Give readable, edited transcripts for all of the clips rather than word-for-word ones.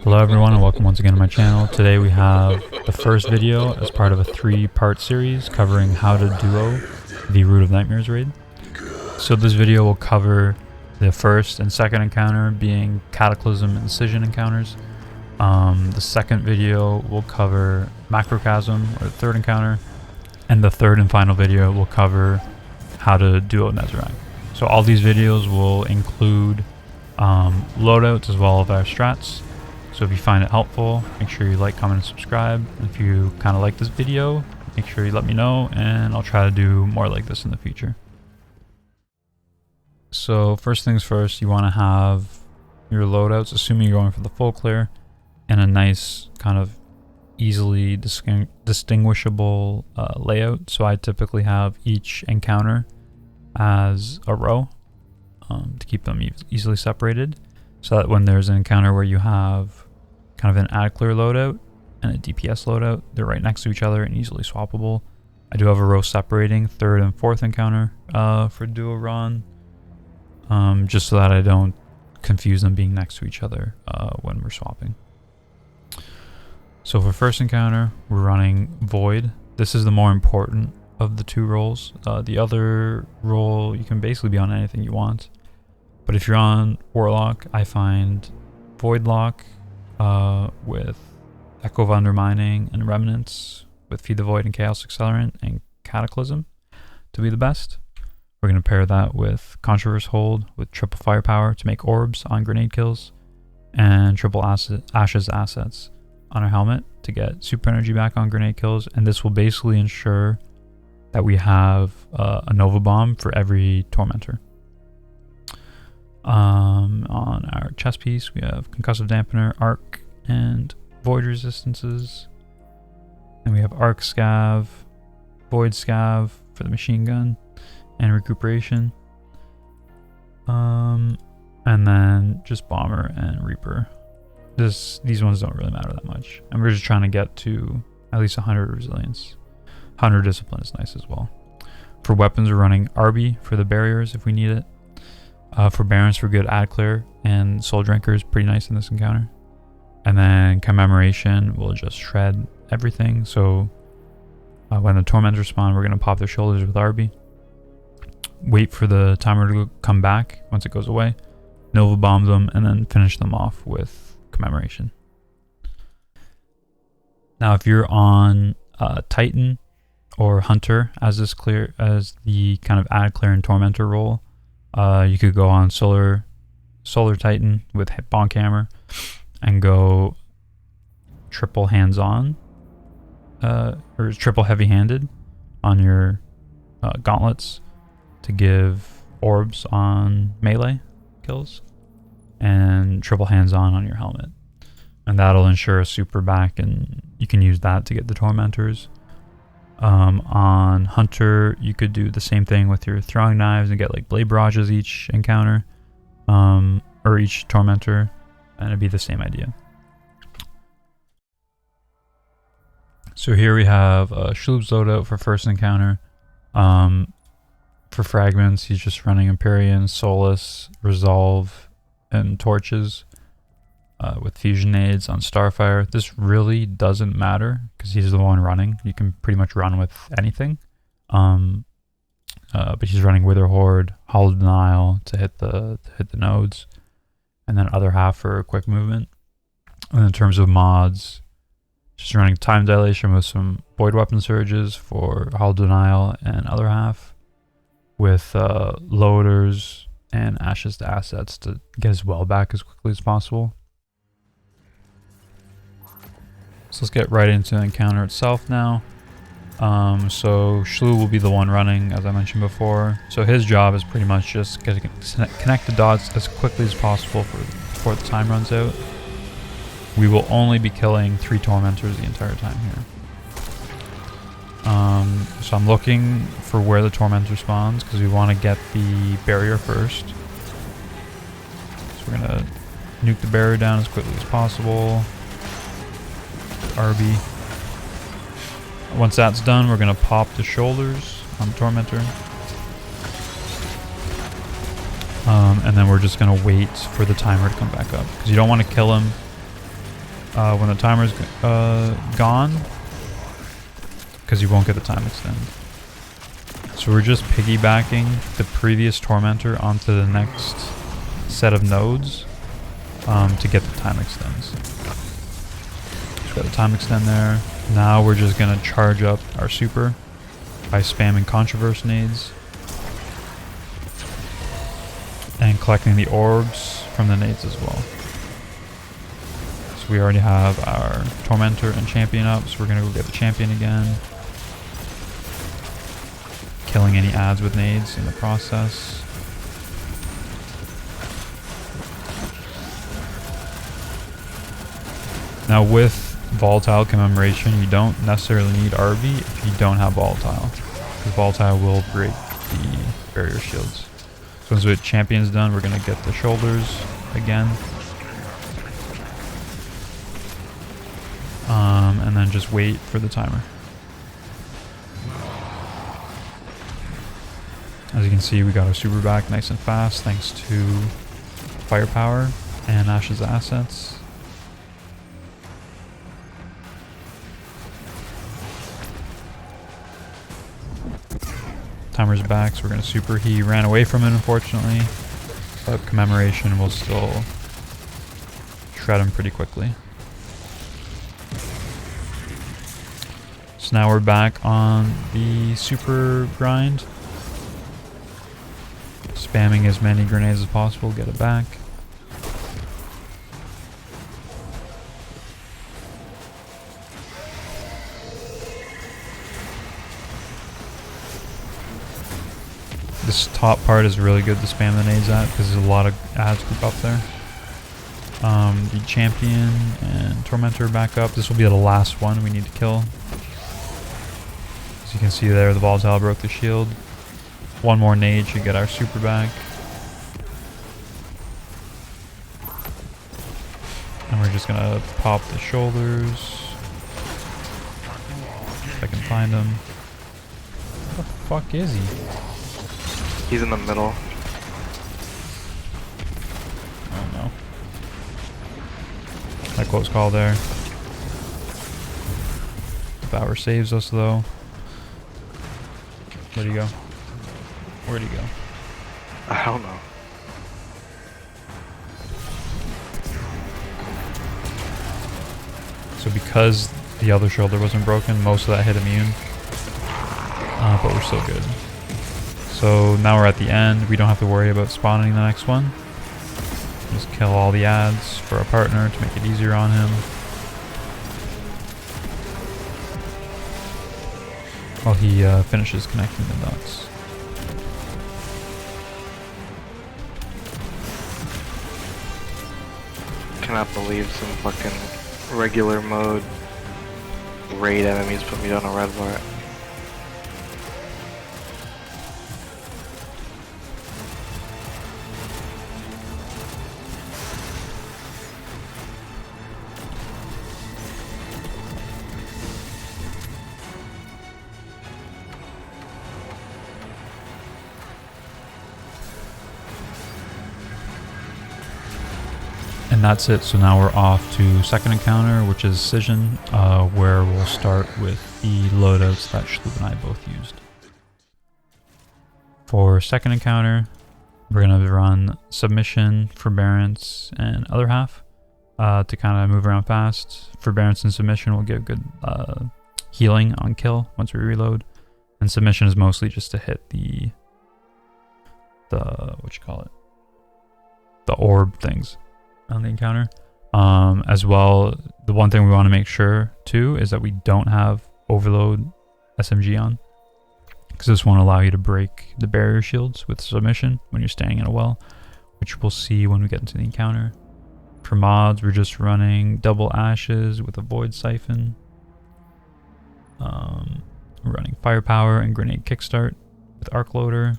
Hello everyone and welcome once again to my channel. Today we have the first video as part of a 3-part series covering how to duo the Root of Nightmares raid. So this video will cover the first and second encounter being Cataclysm and Scission encounters. The second video will cover Macrocosm, or the third encounter, and the third and final video will cover how to duo Nezarec. So all these videos will include loadouts as well as our strats. So if you find it helpful, make sure you like, comment, and subscribe. And if you kind of like this video, make sure you let me know and I'll try to do more like this in the future. So first things first, you want to have your loadouts, assuming you're going for the full clear, in a nice kind of easily distinguishable layout. So I typically have each encounter as a row to keep them easily separated, so that when there's an encounter where you have kind of an add clear loadout and a DPS loadout, they're right next to each other and easily swappable. I do have a row separating third and fourth encounter for duo run, just so that I don't confuse them being next to each other when we're swapping. So for first encounter, we're running Void. This is the more important of the two roles. The other role, you can basically be on anything you want. But if you're on Warlock, I find Void Lock with Echo of Undermining and Remnants with Feed the Void and Chaos Accelerant and Cataclysm to be the best. We're going to pair that with Controverse Hold with triple firepower to make orbs on grenade kills, and triple Ashes assets on our helmet to get super energy back on grenade kills. And this will basically ensure that we have a Nova Bomb for every Tormentor. On our chest piece, we have Concussive Dampener, Arc, and Void Resistances. And we have Arc Scav, Void Scav for the machine gun, and Recuperation. And then just Bomber and Reaper. These ones don't really matter that much. And we're just trying to get to at least 100 Resilience. 100 Discipline is nice as well. For weapons, we're running RB for the barriers if we need it. For Barons, for good add clear, and Soul Drinker is pretty nice in this encounter. And then Commemoration will just shred everything. So when the Tormentors spawn, we're going to pop their shoulders with RB. Wait for the timer to come back once it goes away. Nova Bomb them, and then finish them off with Commemoration. Now if you're on Titan or Hunter as the kind of add clear and Tormentor role, you could go on Solar Titan with Bonk Hammer and go triple hands-on or triple heavy-handed on your gauntlets to give orbs on melee kills, and triple hands-on on your helmet, and that'll ensure a super back, and you can use that to get the Tormentors. On Hunter, you could do the same thing with your throwing knives and get like blade barrages each encounter, or each Tormentor, and it'd be the same idea. So here we have Shloob's loadout for first encounter. For fragments, he's just running Empyrean, Solace, Resolve, and Torches. With Fusion Nades on Starfire. This really doesn't matter because he's the one running. You can pretty much run with anything. But he's running Wither Horde, Hollow Denial to hit the nodes, and then other half for quick movement. And in terms of mods, just running Time Dilation with some Void Weapon Surges for Hollow Denial and other half, with loaders and Ashes to assets to get his well back as quickly as possible. So let's get right into the encounter itself now. So Shloo will be the one running, as I mentioned before. So his job is pretty much just to connect the dots as quickly as possible before the time runs out. We will only be killing 3 Tormentors the entire time here. So I'm looking for where the Tormentor spawns because we want to get the barrier first. So we're going to nuke the barrier down as quickly as possible. RB. Once that's done, we're going to pop the shoulders on the Tormentor. And then we're just going to wait for the timer to come back up, because you don't want to kill him when the timer's gone, because you won't get the time extend. So we're just piggybacking the previous tormentor onto the next set of nodes to get the time extends. So got the time extend there. Now we're just gonna charge up our super by spamming controverse nades and collecting the orbs from the nades as well. So we already have our tormentor and champion up, so we're gonna go get the champion again. Killing any adds with nades in the process. Now with volatile commemoration, you don't necessarily need RV if you don't have volatile, because volatile will break the barrier shields. So once the champion's done, we're gonna get the shoulders again. And then just wait for the timer. As you can see, we got our super back nice and fast thanks to firepower and Ash's assets. Timer's back, so we're going to super. He ran away from it, unfortunately, but commemoration will still shred him pretty quickly. So now we're back on the super grind. Spamming as many grenades as possible, get it back. This top part is really good to spam the nades at because there's a lot of adds group up there. The champion and tormentor back up. This will be the last one we need to kill. As you can see there, the volatile broke the shield. One more nade should get our super back. And we're just gonna pop the shoulders. If I can find him. Where the fuck is he? He's in the middle. Oh no. That close call there. Devour saves us though. Where'd he go? Where'd he go? I don't know. So because the other shoulder wasn't broken, most of that hit immune. But we're still good. So now we're at the end. We don't have to worry about spawning the next one. Just kill all the adds for our partner to make it easier on him. While he finishes connecting the dots. Cannot believe some fucking regular mode raid enemies put me down a red bar. And that's it. So now we're off to second encounter, which is Scission, where we'll start with the loadouts that Shloop and I both used. For second encounter, we're going to run Submission, Forbearance, and Other Half to kind of move around fast. Forbearance and Submission will give good healing on kill once we reload. And Submission is mostly just to hit the orb things on the encounter. As well, the one thing we want to make sure too is that we don't have overload SMG on, because this won't allow you to break the barrier shields with submission when you're staying in a well, which we'll see when we get into the encounter. For mods, we're just running double ashes with a void siphon. We're running firepower and grenade kickstart with arc loader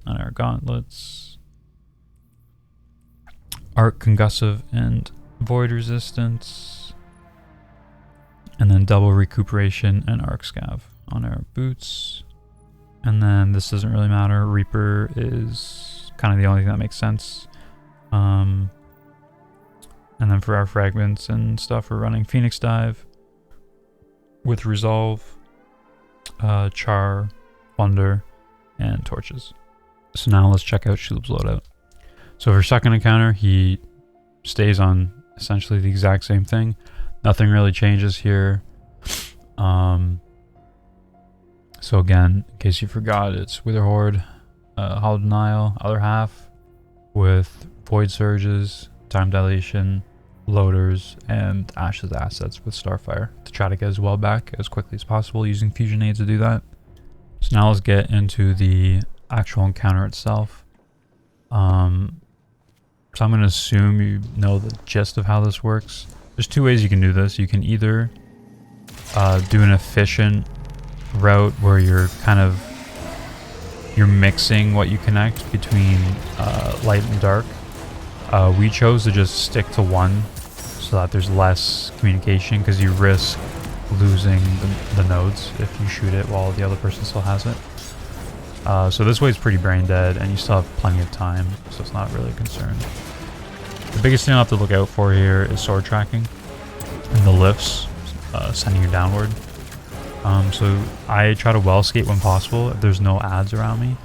on our gauntlets. Arc concussive and void resistance, and then double recuperation and arc scav on our boots. And then this doesn't really matter, Reaper is kind of the only thing that makes sense. And then for our fragments and stuff, we're running Phoenix Dive with Resolve, Char, Wonder, and Torches. So now let's check out Shishin's loadout. So for second encounter, he stays on essentially the exact same thing. Nothing really changes here. So again, in case you forgot, it's Wither Horde, Hollow Denial, other half, with Void Surges, Time Dilation, Loaders, and Ash's assets with Starfire to try to get his well back as quickly as possible using Fusion Aids to do that. So now let's get into the actual encounter itself. So I'm going to assume you know the gist of how this works. There's two ways you can do this. You can either do an efficient route where you're mixing what you connect between light and dark. We chose to just stick to one so that there's less communication, because you risk losing the nodes if you shoot it while the other person still has it. So this way is pretty brain dead, and you still have plenty of time, so it's not really a concern. The biggest thing I'll have to look out for here is sword tracking and the lifts sending you downward. So I try to well skate when possible if there's no ads around me.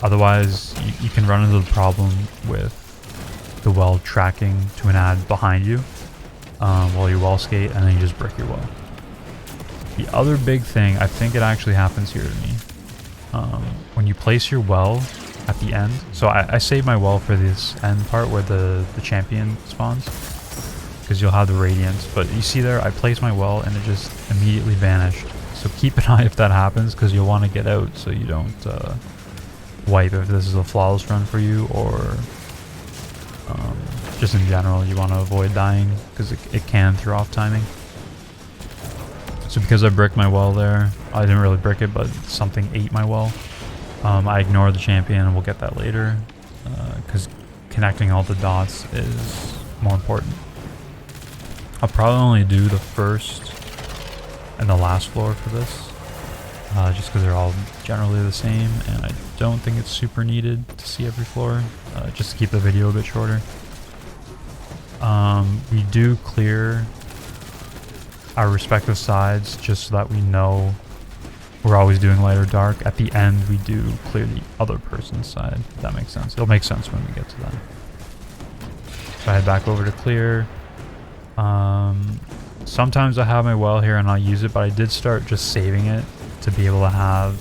Otherwise, you can run into the problem with the well tracking to an ad behind you while you well skate, and then you just brick your well. The other big thing, I think it actually happens here to me, when you place your well at the end. So I save my well for this end part where the champion spawns, because you'll have the radiance. But you see there, I placed my well and it just immediately vanished. So keep an eye if that happens, because you'll want to get out so you don't wipe if this is a flawless run for you, or just in general you want to avoid dying, because it can throw off timing. So because I bricked my well there, I didn't really brick it, but something ate my well. I ignored the champion, and we'll get that later, because connecting all the dots is more important. I'll probably only do the first and the last floor for this, just because they're all generally the same, and I don't think it's super needed to see every floor, just to keep the video a bit shorter. We do clear our respective sides just so that we know we're always doing light or dark. At the end, we do clear the other person's side, if that makes sense. It'll make sense when we get to that. So I head back over to clear. Sometimes I have my well here and I'll use it, but I did start just saving it to be able to have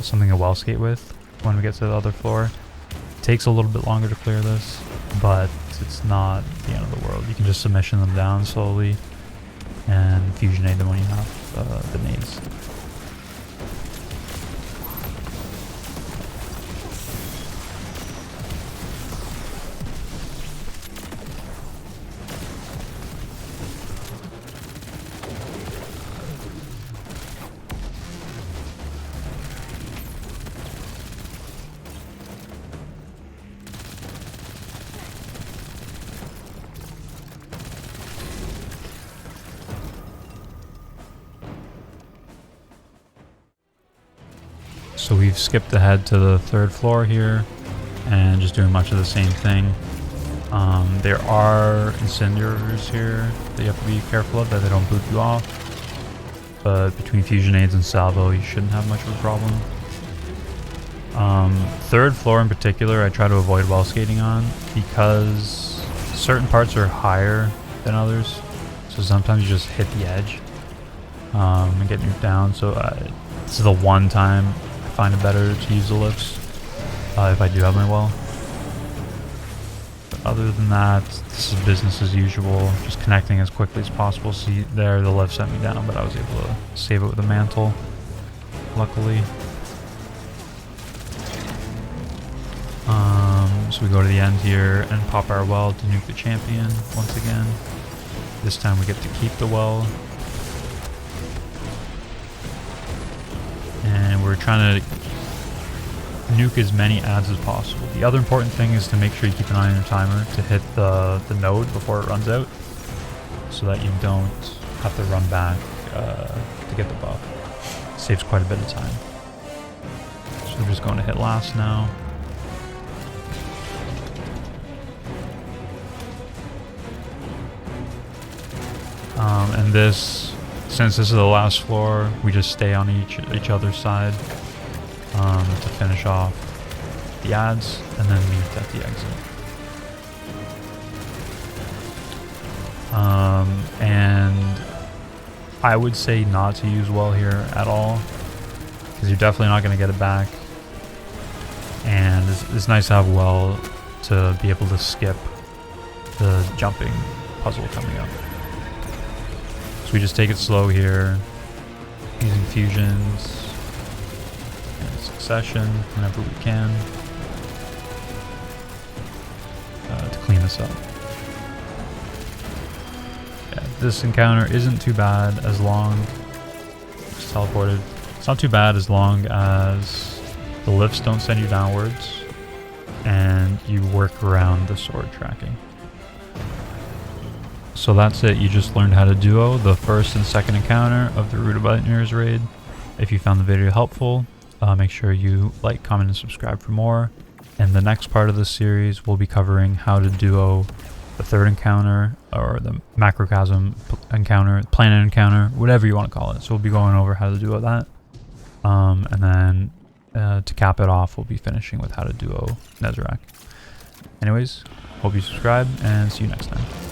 something to well skate with when we get to the other floor. It takes a little bit longer to clear this, but it's not the end of the world. You can just submission them down slowly and fusionate them when you have the nades. So we've skipped ahead to the third floor here and just doing much of the same thing. There are incendiaries here that you have to be careful of, that they don't boot you off. But between fusion aids and salvo, you shouldn't have much of a problem. Third floor in particular, I try to avoid well skating on, because certain parts are higher than others. So sometimes you just hit the edge and get nuked down. So this is the one time I find it better to use the lifts if I do have my well. But other than that, this is business as usual, just connecting as quickly as possible. See there, the lift sent me down, but I was able to save it with a mantle, luckily. So we go to the end here and pop our well to nuke the champion once again. This time we get to keep the well. And we're trying to nuke as many ads as possible. The other important thing is to make sure you keep an eye on your timer to hit the node before it runs out, so that you don't have to run back to get the buff. It saves quite a bit of time. So we're just going to hit last now. And this, since this is the last floor, we just stay on each other's side to finish off the ads and then meet at the exit. And I would say not to use well here at all, because you're definitely not going to get it back. And it's nice to have well to be able to skip the jumping puzzle coming up. So we just take it slow here, using fusions and succession whenever we can to clean this up. Yeah, this encounter isn't too bad as long, just teleported. It's not too bad as long as the lifts don't send you downwards and you work around the sword tracking. So that's it. You just learned how to duo the first and second encounter of the Rudabunter's raid. If you found the video helpful, make sure you like, comment, and subscribe for more. And the next part of this series will be covering how to duo the third encounter, or the macrocosm encounter, planet encounter, whatever you want to call it. So we'll be going over how to duo that. And then to cap it off, we'll be finishing with how to duo Nezarec. Anyways, hope you subscribe and see you next time.